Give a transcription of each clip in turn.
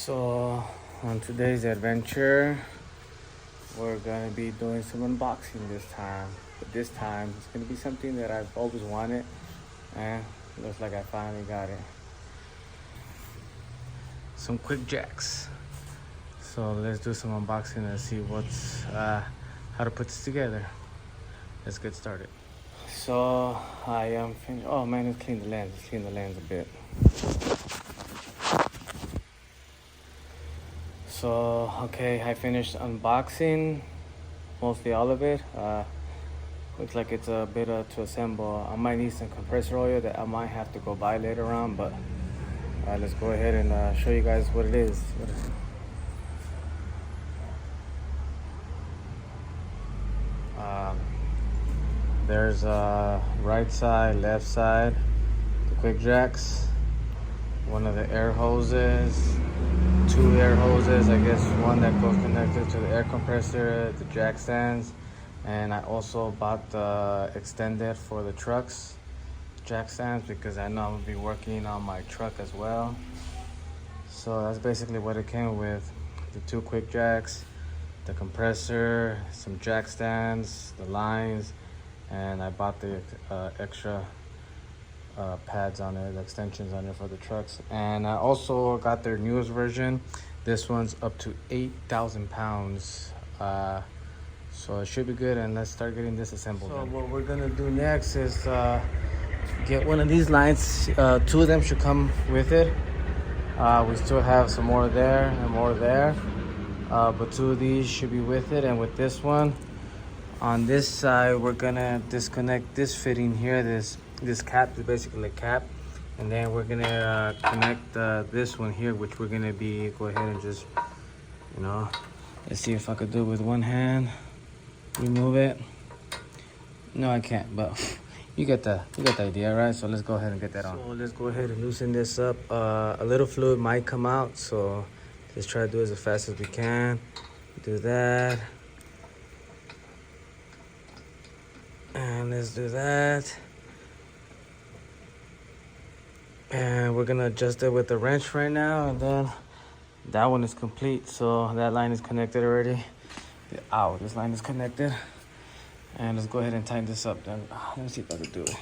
So on today's adventure, we're gonna be doing some unboxing this time. But this time, it's gonna be something that I've always wanted, and looks like I finally got it. Some quick jacks. So let's do some unboxing and see how to put this together. Let's get started. So I am finished. Oh man, let's clean the lens. Let's clean the lens a bit. So, okay, I finished unboxing mostly all of it. Looks like it's a bit to assemble. I might need some compressor oil that I might have to go buy later on, but let's go ahead and show you guys what it is. There's right side, left side, the quick jacks, one of the air hoses, two air hoses, I guess one that goes connected to the air compressor, the jack stands, and I also bought the extended for the trucks jack stands because I know I'm gonna be working on my truck as well. So that's basically what it came with: the two quick jacks, the compressor, some jack stands, the lines, and I bought the extra pads on it, the extensions on it for the trucks. And I also got their newest version. This one's up to 8,000 pounds. So it should be good, and let's start getting this assembled. So what we're gonna do next is get one of these lines. Two of them should come with it. We still have some more there and more there, but two of these should be with it. And with this one on this side, we're gonna disconnect this fitting here. This cap is basically a cap, and then we're gonna connect this one here, which we're gonna go ahead and just, let's see if I could do it with one hand. Remove it. No, I can't, but you get the idea, right? So let's go ahead and get that on. So let's go ahead and loosen this up. A little fluid might come out, so let's try to do it as fast as we can. Do that. And let's do that. And we're gonna adjust it with the wrench right now, and then that one is complete. So that line is connected already. Ow, this line is connected. And let's go ahead and tighten this up then. Let me see if I can do it.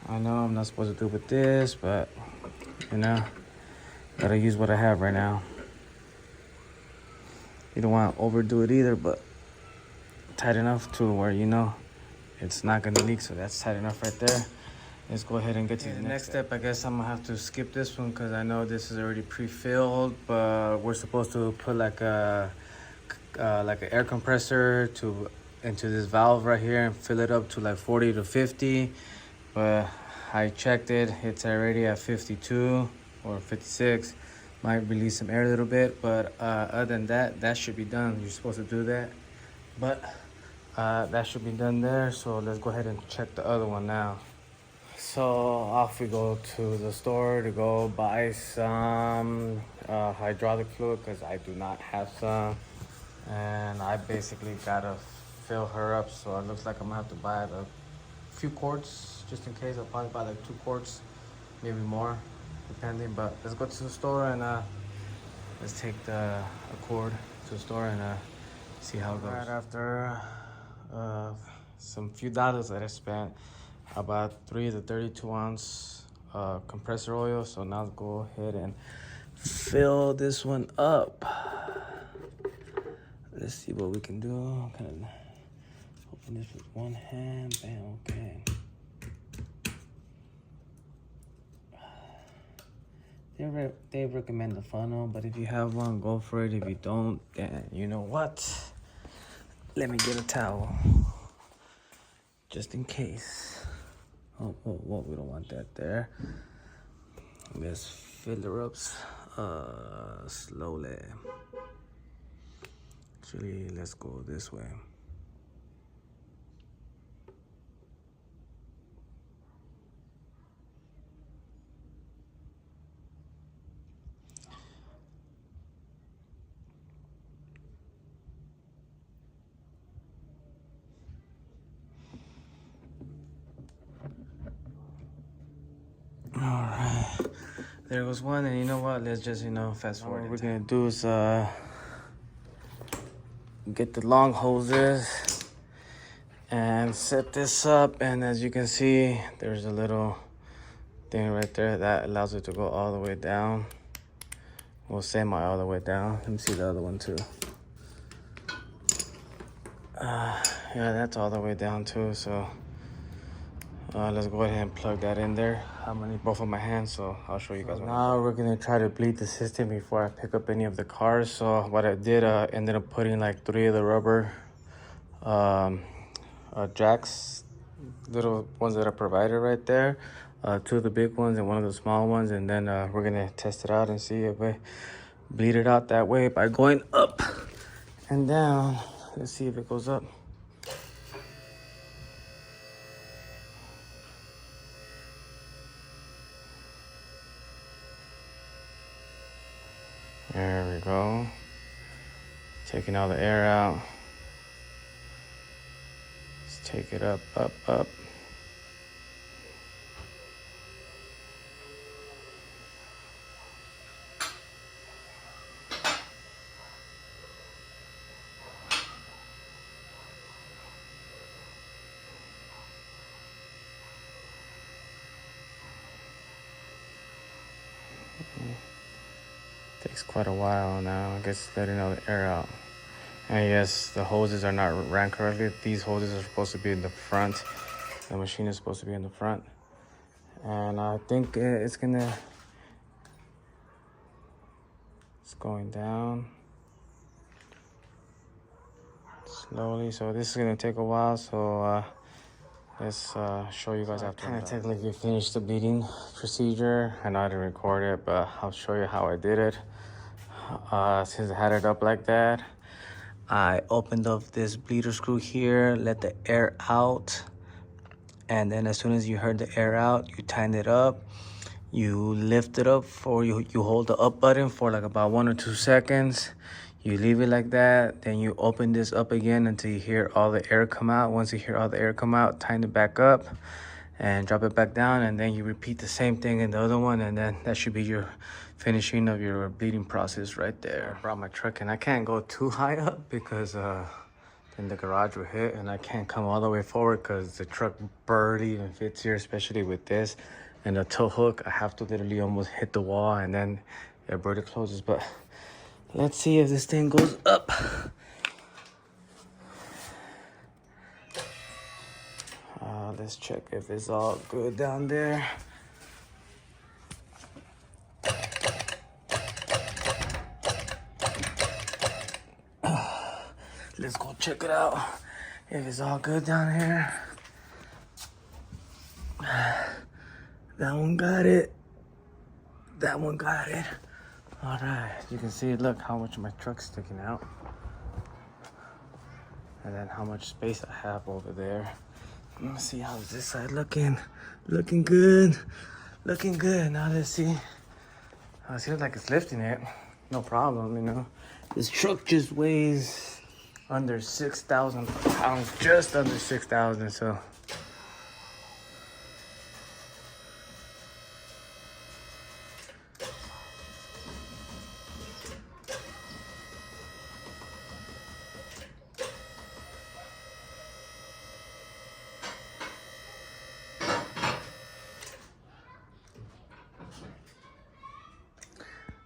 I know I'm not supposed to do it with this, but gotta use what I have right now. You don't want to overdo it either, but tight enough to where it's not gonna leak. So that's tight enough right there. Let's go ahead and get to the next step. I guess I'm gonna have to skip this one because I know this is already pre-filled, but we're supposed to put like an air compressor into this valve right here and fill it up to like 40 to 50. But I checked it, it's already at 52 or 56. Might release some air a little bit, but other than that should be done. You're supposed to do that, but that should be done there. So let's go ahead and check the other one now. So off we go to the store to go buy some hydraulic fluid because I do not have some, and I basically gotta fill her up. So it looks like I'm gonna have to buy a few quarts just in case. I'll probably buy like 2 quarts, maybe more, depending. But let's go to the store and let's take a cord to the store and see how it goes. Right after some few dollars that I spent, I bought 3 to 32 ounce compressor oil. So now let's go ahead and fill this one up. Let's see what we can do. Kind of open this with one hand. Bam, okay. They recommend the funnel, but if you have one, go for it. If you don't, then you know what? Let me get a towel, just in case. Oh, we don't want that there. Let's fill her up slowly. Actually, let's go this way. All right, there goes one, and you know what? Let's just, fast forward. What we're gonna do is get the long hoses and set this up, and as you can see, there's a little thing right there that allows it to go all the way down. Well, semi all the way down. Let me see the other one too. Yeah, that's all the way down too. So let's go ahead and plug that in there. I'm gonna need both of my hands, so I'll show you guys. So now we're gonna try to bleed the system before I pick up any of the cars. So what I did, ended up putting like 3 of the rubber jacks, little ones that are provided right there, 2 of the big ones and 1 of the small ones, and then we're gonna test it out and see if we bleed it out that way by going up and down. Let's see if it goes up. There we go. Taking all the air out. Let's take it up, up, up. Takes quite a while now. I guess letting all the air out. And yes, the hoses are not ran correctly. These hoses are supposed to be in the front. The machine is supposed to be in the front. And I think it's going down slowly. So this is gonna take a while. So let's show you guys after. I kind of technically finished the bleeding procedure. I know I didn't record it, but I'll show you how I did it. Since I had it up like that, I opened up this bleeder screw here, let the air out, and then as soon as you heard the air out, you tighten it up. You lift it up, or you hold the up button for like about 1 or 2 seconds. You leave it like that, then you open this up again until you hear all the air come out. Once you hear all the air come out, tighten it back up and drop it back down, and then you repeat the same thing in the other one, and then that should be your finishing of your bleeding process right there. I brought my truck, and I can't go too high up because then the garage will hit, and I can't come all the way forward because the truck barely even fits here, especially with this and the tow hook. I have to literally almost hit the wall, and then it barely closes. But let's see if this thing goes up. Let's check if it's all good down there. Let's go check it out if it's all good down here. That one got it. That one got it. All right, you can see, look how much my truck's sticking out. And then how much space I have over there. Let me see how's this side looking. Looking good. Looking good. Now let's see. It seems like it's lifting it. No problem, you know. This truck just weighs under 6,000 pounds. Just under 6,000, so.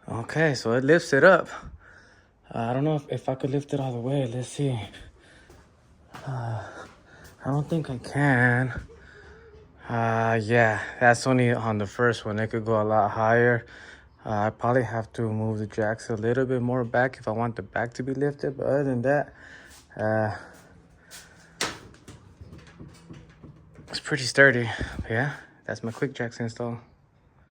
Okay, so it lifts it up. I don't know if I could lift it all the way. Let's see. I don't think I can. Yeah, that's only on the first one. It could go a lot higher. I probably have to move the jacks a little bit more back if I want the back to be lifted. But other than that, it's pretty sturdy. But yeah, that's my quick jacks install.